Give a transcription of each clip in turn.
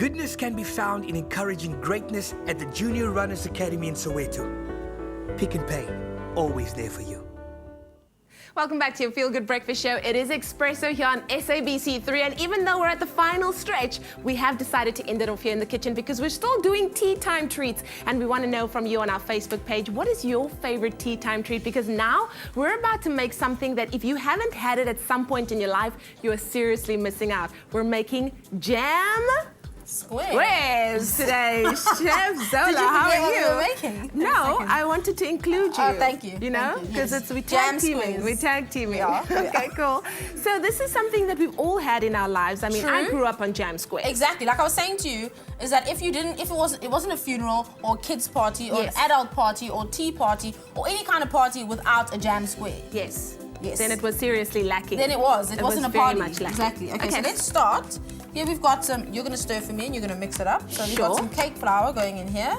Goodness can be found in encouraging greatness at the Junior Runners Academy in Soweto. Pick and Pay, always there for you. Welcome back to your Feel Good Breakfast Show. It is Espresso here on SABC3, and even though we're at the final stretch, we have decided to end it off here in the kitchen because we're still doing tea time treats, and we want to know from you on our Facebook page, what is your favorite tea time treat? Because now we're about to make something that if you haven't had it at some point in your life, you are seriously missing out. We're making jam squares today. Chef Zola, how are you? What we were making? No, I wanted to include you. Oh, thank you. You know, because Yes. we tag teaming. squares. We tag teaming. Yeah. Okay, cool. So this is something that we've all had in our lives. I mean, I True. grew up on jam squares. Exactly. Like I was saying to you, is that if it wasn't a funeral or a kids party or Yes. an adult party or tea party or any kind of party without a jam square. Yes. Yes. Then it was seriously lacking. Then it wasn't a very party. much lacking. Exactly. Okay, so Okay. let's start. Here we've got some, you're gonna stir for me and you're gonna mix it up. So we've got Sure. some cake flour going in here.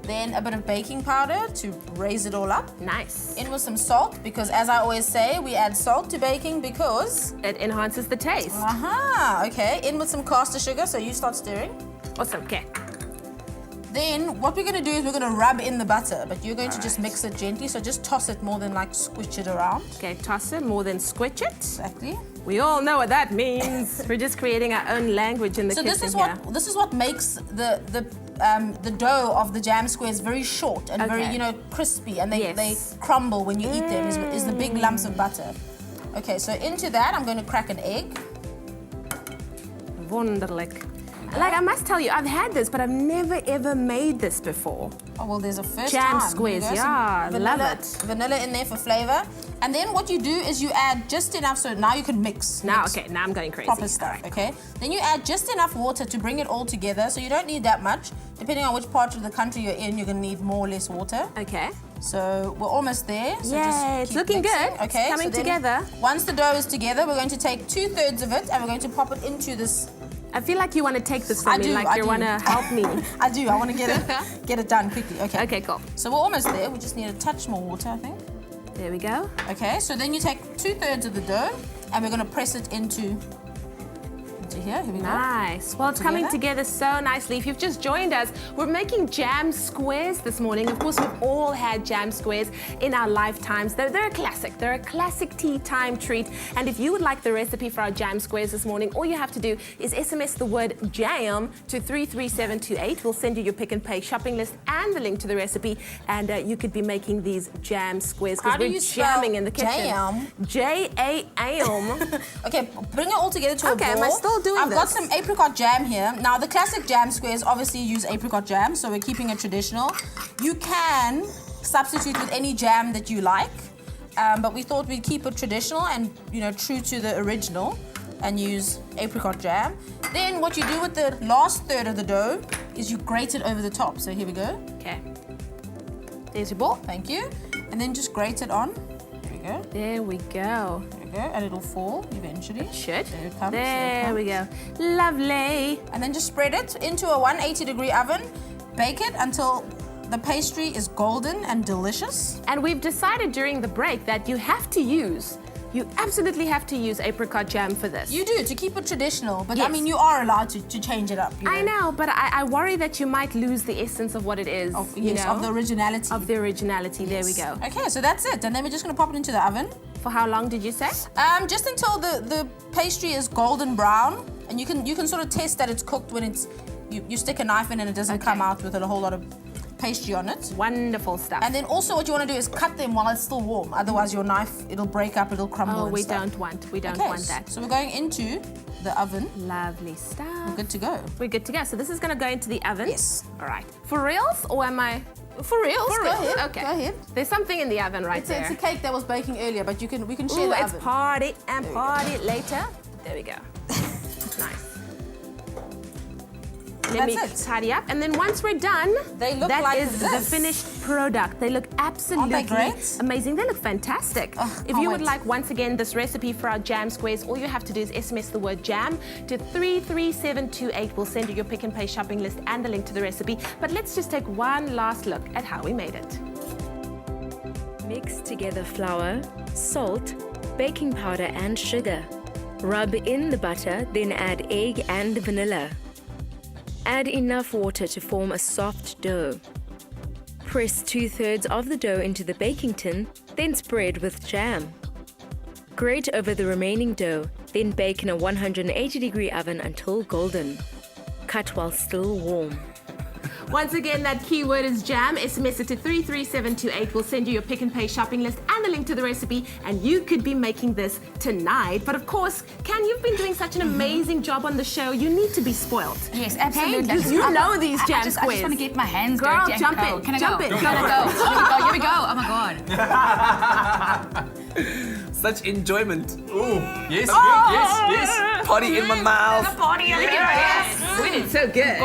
Then a bit of baking powder to raise it all up. Nice. In with some salt, because as I always say, we add salt to baking because... It enhances the taste. Aha, okay. In with some caster sugar, so you start stirring. Awesome. Okay. Then what we're going to do is we're going to rub in the butter, but you're going to just mix it gently, so just toss it more than like squish it around. Okay, toss it more than squitch it. Exactly. We all know what that means. We're just creating our own language in the So kitchen this is what makes the dough of the jam squares very short and very, Okay. you know, crispy, and Yes. they crumble when you eat them. Is the big lumps of butter. Okay, so into that I'm going to crack an egg. Wonderlijk. Like, I must tell you, I've had this, but I've never ever made this before. Oh, well, there's a first Jam time. squares, Here you go, yeah, some love vanilla, it. Vanilla in there for flavor. And then what you do is you add just enough, so now you can mix. Now, mix okay, now I'm going crazy. proper stuff, okay? Then you add just enough water to bring it all together, so you don't need that much. Depending on which part of the country you're in, you're gonna need more or less water. Okay. So we're almost there. So Yay, just it's keep looking mixing, good. It's Okay, coming so then together. Once the dough is together, we're going to take 2/3 of it and we're going to pop it into this. I feel like you want to take this from I me, do, like I you do. want to help me. I do. I want to get it done quickly. Okay. Okay, cool. So we're almost there. We just need a touch more water, I think. There we go. Okay, so then you take 2/3 of the dough and we're going to press it into here. Here we go. Nice. Well, it's coming together so nicely. If you've just joined us, we're making jam squares this morning. Of course, we've all had jam squares in our lifetimes. They're a classic. They're a classic tea time treat. And if you would like the recipe for our jam squares this morning, all you have to do is SMS the word jam to 33728. We'll send you your Pick and Pay shopping list and the link to the recipe. And you could be making these jam squares How because do we're you spell jamming in the kitchen. jam? J-A-M. Okay, bring it all together to a ball. Okay, am I still doing I've got this? some apricot jam here. Now, the classic jam squares obviously use apricot jam, so we're keeping it traditional. You can substitute with any jam that you like, but we thought we'd keep it traditional and, you know, true to the original and use apricot jam. Then what you do with the last third of the dough is you grate it over the top. So here we go. Okay. There's your ball. Thank you. And then just grate it on. There we go. There we go. There we go. And it'll fall eventually. Should. There it comes. There we go. Lovely. And then just spread it into a 180-degree oven. Bake it until the pastry is golden and delicious. And we've decided during the break that you absolutely have to use apricot jam for this. You do, to keep it traditional, but I Yes. mean, you are allowed to change it up. You I know, but I worry that you might lose the essence of what it is. you know? Of the originality. Of the originality. There we go. Okay, so that's it. And then we're just going to pop it into the oven. For how long did you say? Just until the pastry is golden brown. And you can sort of test that it's cooked when you stick a knife in and it doesn't come out with a whole lot of pastry on it. Wonderful stuff. And then also what you want to do is cut them while it's still warm. Otherwise your knife, it'll break up, it'll crumble Oh, and we stuff. don't want that. So we're going into the oven. Lovely stuff. We're good to go. We're good to go. So this is going to go into the oven. Yes. All right. For reals, or am I? For reals, For go reals. ahead. Okay. Go ahead. There's something in the oven right It's there. a cake that was baking earlier, but we can share Ooh, the it's oven. party and party later. There we go. Nice. Let me That's it. tidy up. And then once we're done, They look that like is the this. finished product. They look absolutely great? amazing. They look fantastic. Oh, If can't you would wait. like, once again, this recipe for our jam squares, all you have to do is SMS the word jam to 33728. We'll send you your Pick and Pay shopping list and the link to the recipe. But let's just take one last look at how we made it. Mix together flour, salt, baking powder and sugar. Rub in the butter, then add egg and vanilla. Add enough water to form a soft dough. Press 2/3 of the dough into the baking tin, then spread with jam. Grate over the remaining dough, then bake in a 180-degree oven until golden. Cut while still warm. Once again, that keyword is jam. SMS it to 33728. We'll send you your Pick and Pay shopping list and the link to the recipe, and you could be making this tonight. But of course, Ken, you've been doing such an amazing job on the show. You need to be spoiled. Yes, absolutely. Okay? You know these jam I just squares. want to get my hands Girl, dirty. jump in. Can I Jump go? in. Can I go? Here we go. Oh my God. Such enjoyment. Ooh, yes, Oh! yes. Party in my mouth. Party over here. We did so good.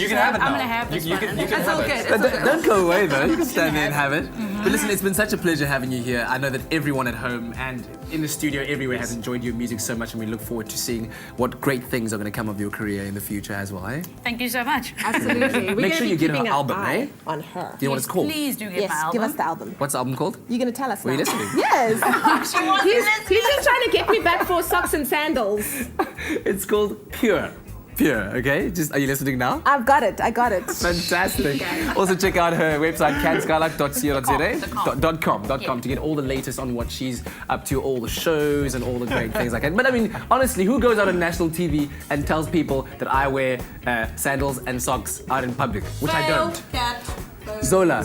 You can have it now. I'm gonna have this You one. can That's have all it. good. But It's all good. don't go away though. You can stand there and have it. But listen, it's been such a pleasure having you here. I know that everyone at home and in the studio everywhere has enjoyed your music so much, and we look forward to seeing what great things are going to come of your career in the future as well, eh? Thank you so much. Absolutely. We're Make gonna sure be you get her keeping an album, eye eh? on her. Do you know what it's called? Please do get Yes, my album. give us the album. What's the album called? You're going to tell us Were you now. listening? Yes. he's just trying to get me back for socks and sandals. It's called Pure. Pure, okay? Are you listening now? I've got it. I got it. Fantastic. Also check out her website, canskylark.co.za.com to get all the latest on what she's up to, all the shows and all the great things like that. But I mean, honestly, who goes out on national TV and tells people that I wear sandals and socks out in public? Which I don't. Zola,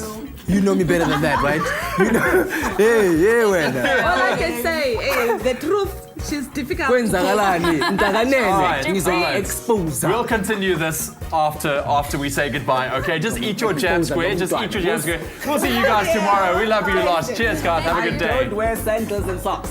you know me better than that, right? You know. Hey, when. All I can say is the truth. She's difficult. Kwenzakalani? Mntakanene. Alright, Ngizoyi-expose. We'll continue this after we say goodbye, okay? Just eat your jam square. Just eat your jam square. We'll see you guys tomorrow. We love you lots. Cheers, guys. Have a good day. Don't wear sandals and socks.